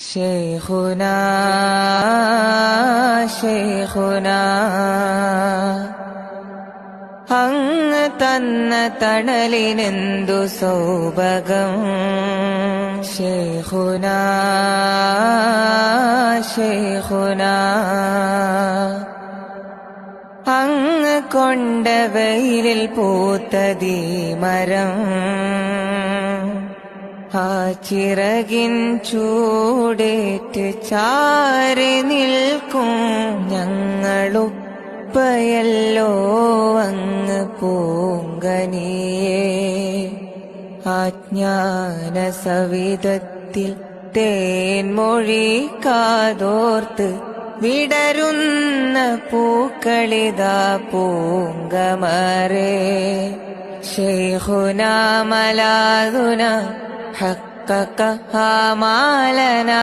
ശൈഖുനാ ശൈഖുനാ അങ്ങ് തന്ന തണലിനെന്തു സൗഭഗം. ശൈഖുനാ ശൈഖുനാ അങ്ങ് കൊണ്ട വെയിലിൽ പൂത്തതീ മരം. ആ ചിറകിൻ ചൂടേറ്റ് ചാരി നിൽക്കും ഞങ്ങളുപ്പയല്ലോ അങ്ങ് പൂങ്കനിയേ. ആജ്ഞാന സവിധത്തിൽ തേൻമൊഴി കാതോർത്ത് വിടരുന്ന പൂക്കളിതാ പൂങ്കമറേ. ശൈഖുനാ മലാദുനാ ഹഖഖ ആമാലനാ